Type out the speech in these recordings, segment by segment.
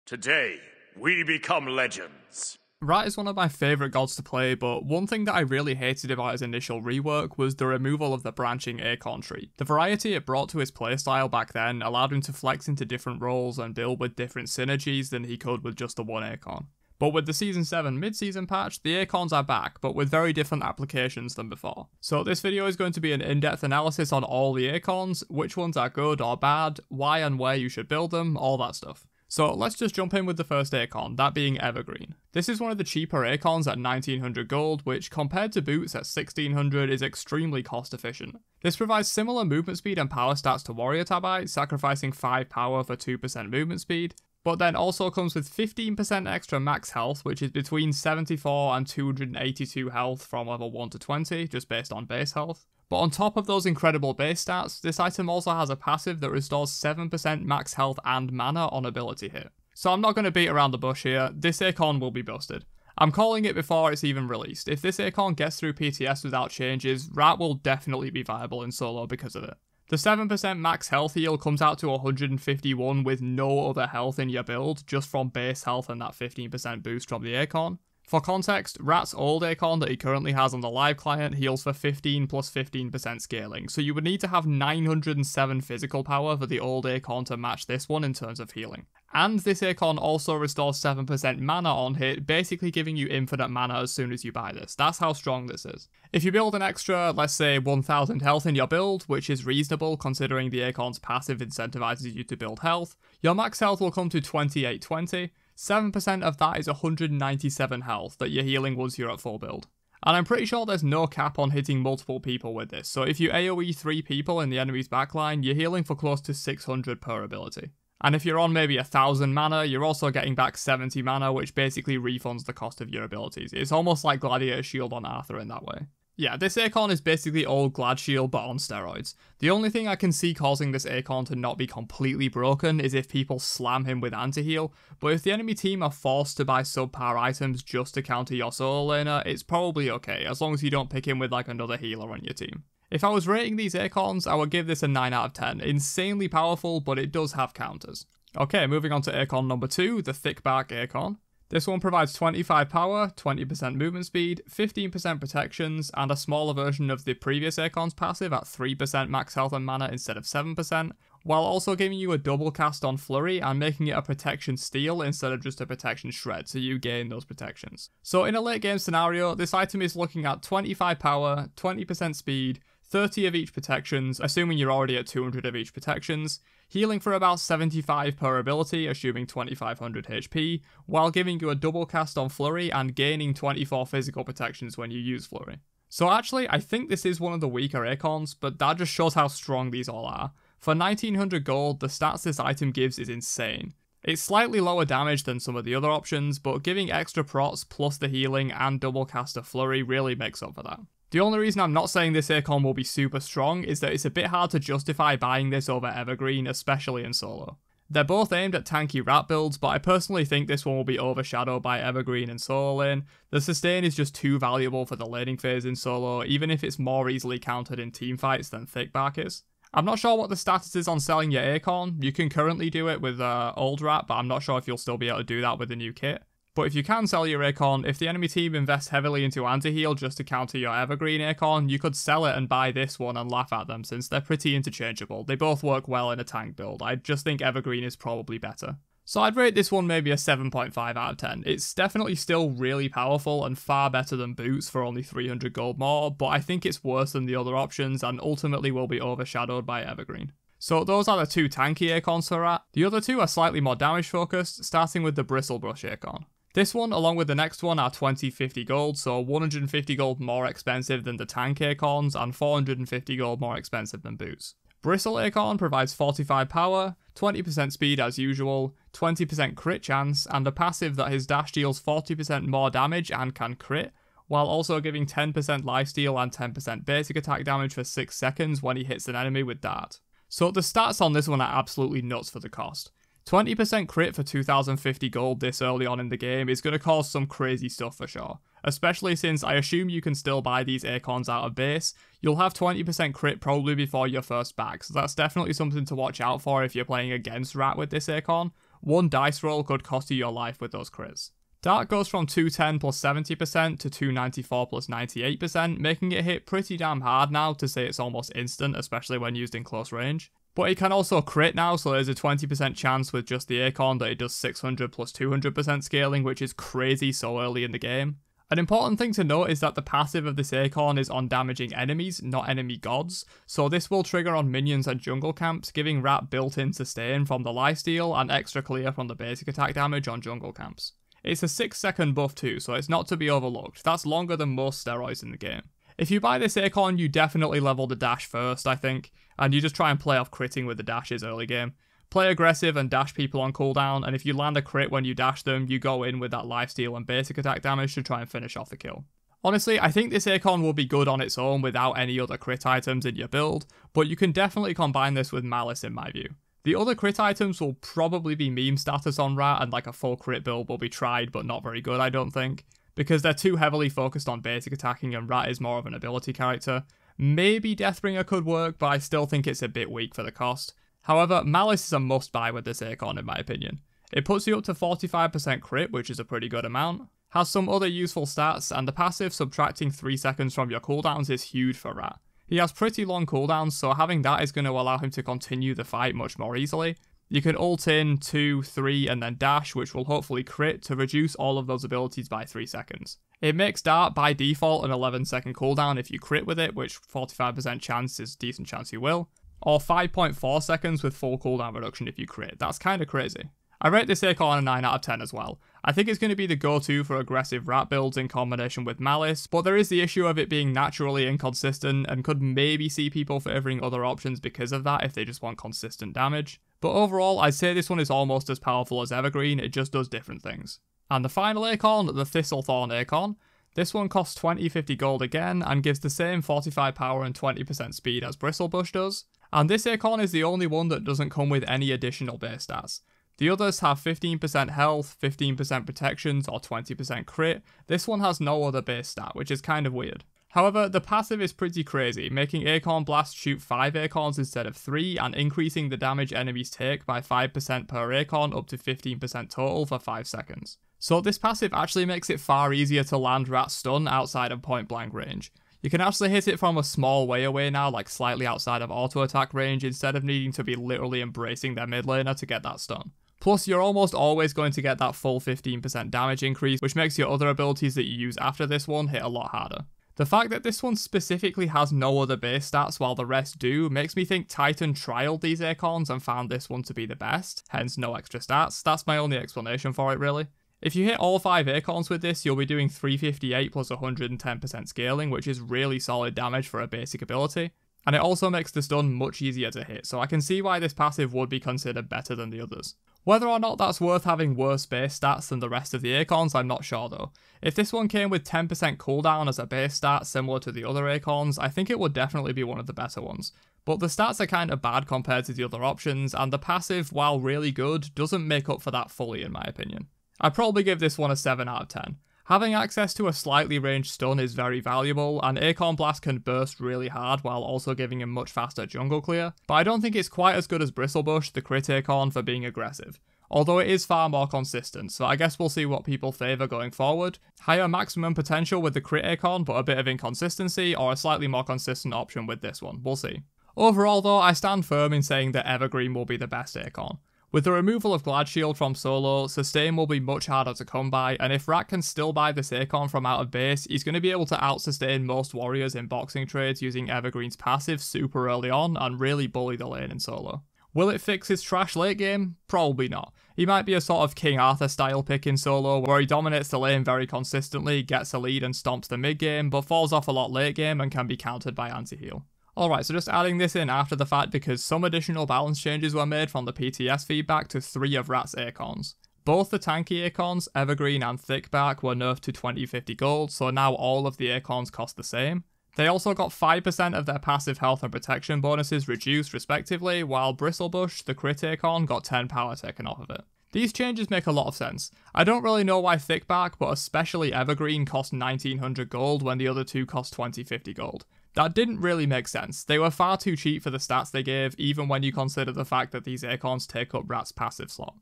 Today, we become legends. Rat is one of my favourite gods to play, but one thing that I really hated about his initial rework was the removal of the branching Acorn tree. The variety it brought to his playstyle back then allowed him to flex into different roles and build with different synergies than he could with just the one Acorn. But with the Season 7 mid-season patch, the Acorns are back, but with very different applications than before. So this video is going to be an in-depth analysis on all the Acorns, which ones are good or bad, why and where you should build them, all that stuff. So let's just jump in with the first Acorn, that being Evergreen. This is one of the cheaper Acorns at 1900 gold, which compared to Boots at 1600 is extremely cost efficient. This provides similar movement speed and power stats to Warrior Tabite, sacrificing 5 power for 2% movement speed, but then also comes with 15% extra max health, which is between 74 and 282 health from level 1 to 20, just based on base health. But on top of those incredible base stats, this item also has a passive that restores 7% max health and mana on ability hit. So I'm not going to beat around the bush here, this Acorn will be busted. I'm calling it before it's even released. If this Acorn gets through PTS without changes, Rat will definitely be viable in solo because of it. The 7% max health heal comes out to 151 with no other health in your build, just from base health and that 15% boost from the Acorn. For context, Rat's old Acorn that he currently has on the live client heals for 15 plus 15% scaling, so you would need to have 907 physical power for the old Acorn to match this one in terms of healing. And this Acorn also restores 7% mana on hit, basically giving you infinite mana as soon as you buy this. That's how strong this is. If you build an extra, let's say 1000 health in your build, which is reasonable considering the Acorn's passive incentivizes you to build health, your max health will come to 2820. 7% of that is 197 health that you're healing once you're at full build. And I'm pretty sure there's no cap on hitting multiple people with this, so if you AoE 3 people in the enemy's backline, you're healing for close to 600 per ability. And if you're on maybe 1000 mana, you're also getting back 70 mana, which basically refunds the cost of your abilities. It's almost like Gladiator Shield on Arthur in that way. Yeah, this Acorn is basically old Glad Shield but on steroids. The only thing I can see causing this Acorn to not be completely broken is if people slam him with anti-heal, but if the enemy team are forced to buy subpar items just to counter your solo laner, it's probably okay, as long as you don't pick him with like another healer on your team. If I was rating these Acorns, I would give this a 9 out of 10. Insanely powerful, but it does have counters. Okay, moving on to Acorn number 2, the Thickbark Acorn. This one provides 25 power, 20% movement speed, 15% protections, and a smaller version of the previous Acorn's passive at 3% max health and mana instead of 7%, while also giving you a double cast on Flurry and making it a protection steal instead of just a protection shred, so you gain those protections. So in a late game scenario, this item is looking at 25 power, 20% speed, 30 of each protections, assuming you're already at 200 of each protections, healing for about 75 per ability, assuming 2500 HP, while giving you a double cast on Flurry and gaining 24 physical protections when you use Flurry. So actually, I think this is one of the weaker Acorns, but that just shows how strong these all are. For 1900 gold, the stats this item gives is insane. It's slightly lower damage than some of the other options, but giving extra prots plus the healing and double cast of Flurry really makes up for that. The only reason I'm not saying this Acorn will be super strong is that it's a bit hard to justify buying this over Evergreen, especially in solo. They're both aimed at tanky Rat builds, but I personally think this one will be overshadowed by Evergreen in solo lane. The sustain is just too valuable for the laning phase in solo, even if it's more easily countered in teamfights than Thickbark is. I'm not sure what the status is on selling your Acorn. You can currently do it with old Rat, but I'm not sure if you'll still be able to do that with the new kit. But if you can sell your Acorn, if the enemy team invests heavily into anti-heal just to counter your Evergreen Acorn, you could sell it and buy this one and laugh at them since they're pretty interchangeable. They both work well in a tank build. I just think Evergreen is probably better. So I'd rate this one maybe a 7.5 out of 10. It's definitely still really powerful and far better than Boots for only 300 gold more, but I think it's worse than the other options and ultimately will be overshadowed by Evergreen. So those are the two tanky Acorns for Rat. The other two are slightly more damage focused, starting with the Bristle Brush Acorn. This one, along with the next one, are 2050 gold, so 150 gold more expensive than the tank Acorns and 450 gold more expensive than Boots. Bristle Acorn provides 45 power, 20% speed as usual, 20% crit chance, and a passive that his dash deals 40% more damage and can crit, while also giving 10% lifesteal and 10% basic attack damage for 6 seconds when he hits an enemy with dart. So the stats on this one are absolutely nuts for the cost. 20% crit for 2050 gold this early on in the game is going to cause some crazy stuff for sure. Especially since I assume you can still buy these Acorns out of base. You'll have 20% crit probably before your first bag, so that's definitely something to watch out for if you're playing against Rat with this Acorn. one dice roll could cost you your life with those crits. Dart goes from 210 plus 70% to 294 plus 98%, making it hit pretty damn hard now to say it's almost instant, especially when used in close range. But it can also crit now, so there's a 20% chance with just the Acorn that it does 600 plus 200% scaling, which is crazy so early in the game. An important thing to note is that the passive of this Acorn is on damaging enemies, not enemy gods, so this will trigger on minions and jungle camps, giving Rat built-in sustain from the lifesteal and extra clear from the basic attack damage on jungle camps. It's a 6-second buff too, so it's not to be overlooked. That's longer than most steroids in the game. If you buy this Acorn, you definitely level the dash first, I think, and you just try and play off critting with the dashes early game. Play aggressive and dash people on cooldown, and if you land a crit when you dash them, you go in with that lifesteal and basic attack damage to try and finish off the kill. Honestly, I think this Acorn will be good on its own without any other crit items in your build, but you can definitely combine this with Malice in my view. The other crit items will probably be meme status on Rat, and like a full crit build will be tried but not very good, I don't think, because they're too heavily focused on basic attacking and Rat is more of an ability character. Maybe Deathbringer could work, but I still think it's a bit weak for the cost. However, Malice is a must buy with this Acorn in my opinion. It puts you up to 45% crit, which is a pretty good amount, has some other useful stats, and the passive subtracting 3 seconds from your cooldowns is huge for Rat. He has pretty long cooldowns, so having that is going to allow him to continue the fight much more easily. You can ult in 2, 3 and then dash, which will hopefully crit to reduce all of those abilities by 3 seconds. It makes Dart by default an 11-second cooldown if you crit with it, which 45% chance is a decent chance you will, or 5.4 seconds with full cooldown reduction if you crit. That's kind of crazy. I rate this Acorn a 9 out of 10 as well. I think it's going to be the go-to for aggressive Rat builds in combination with Malice, but there is the issue of it being naturally inconsistent and could maybe see people favouring other options because of that if they just want consistent damage. But overall, I'd say this one is almost as powerful as Evergreen, it just does different things. And the final Acorn, the Thistlethorn Acorn. This one costs 20-50 gold again and gives the same 45 power and 20% speed as Bristle Brush does. And this Acorn is the only one that doesn't come with any additional base stats. The others have 15% health, 15% protections, or 20% crit. This one has no other base stat, which is kind of weird. However, the passive is pretty crazy, making Acorn Blast shoot 5 Acorns instead of 3 and increasing the damage enemies take by 5% per Acorn up to 15% total for 5 seconds. So this passive actually makes it far easier to land Rat's stun outside of point blank range. You can actually hit it from a small way away now, like slightly outside of auto attack range, instead of needing to be literally embracing their mid laner to get that stun. Plus, you're almost always going to get that full 15% damage increase, which makes your other abilities that you use after this one hit a lot harder. The fact that this one specifically has no other base stats while the rest do makes me think Titan trialed these Acorns and found this one to be the best, hence no extra stats. That's my only explanation for it really. If you hit all 5 Acorns with this, you'll be doing 358 plus 110% scaling, which is really solid damage for a basic ability. And it also makes the stun much easier to hit, so I can see why this passive would be considered better than the others. Whether or not that's worth having worse base stats than the rest of the Acorns, I'm not sure though. If this one came with 10% cooldown as a base stat similar to the other Acorns, I think it would definitely be one of the better ones. But the stats are kind of bad compared to the other options, and the passive, while really good, doesn't make up for that fully in my opinion. I'd probably give this one a 7 out of 10. Having access to a slightly ranged stun is very valuable, and Acorn Blast can burst really hard while also giving him much faster jungle clear, but I don't think it's quite as good as Bristle Brush, the crit Acorn, for being aggressive. Although it is far more consistent, so I guess we'll see what people favour going forward. Higher maximum potential with the crit Acorn, but a bit of inconsistency, or a slightly more consistent option with this one, we'll see. Overall though, I stand firm in saying that Evergreen will be the best Acorn. With the removal of Glad Shield from solo, sustain will be much harder to come by, and if Rat can still buy this Acorn from out of base, he's going to be able to out-sustain most warriors in boxing trades using Evergreen's passive super early on and really bully the lane in solo. Will it fix his trash late game? Probably not. He might be a sort of King Arthur style pick in solo, where he dominates the lane very consistently, gets a lead and stomps the mid game, but falls off a lot late game and can be countered by anti-heal. Alright, so just adding this in after the fact because some additional balance changes were made from the PTS feedback to 3 of Rat's Acorns. Both the tanky Acorns, Evergreen and Thickback, were nerfed to 20-50 gold, so now all of the Acorns cost the same. They also got 5% of their passive health and protection bonuses reduced respectively, while Bristle Brush, the crit Acorn, got 10 power taken off of it. These changes make a lot of sense. I don't really know why Thickback, but especially Evergreen, cost 1900 gold when the other two cost 20-50 gold. That didn't really make sense. They were far too cheap for the stats they gave, even when you consider the fact that these Acorns take up Rat's passive slot.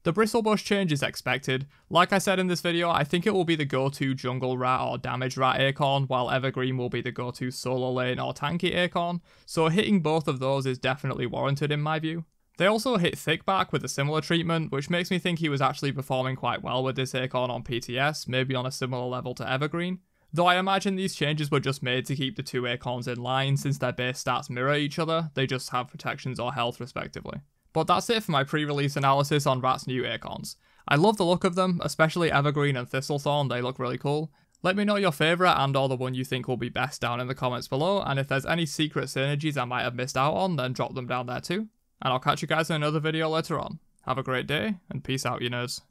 The Bristle Brush change is expected. Like I said in this video, I think it will be the go-to jungle rat or damage rat Acorn, while Evergreen will be the go-to solo lane or tanky Acorn, so hitting both of those is definitely warranted in my view. They also hit Thickback with a similar treatment, which makes me think he was actually performing quite well with this Acorn on PTS, maybe on a similar level to Evergreen. Though I imagine these changes were just made to keep the two Acorns in line since their base stats mirror each other, they just have protections or health respectively. But that's it for my pre-release analysis on Rat's new Acorns. I love the look of them, especially Evergreen and Thistlethorn, they look really cool. Let me know your favourite and or the one you think will be best down in the comments below, and if there's any secret synergies I might have missed out on, then drop them down there too. And I'll catch you guys in another video later on. Have a great day, and peace out you nerds.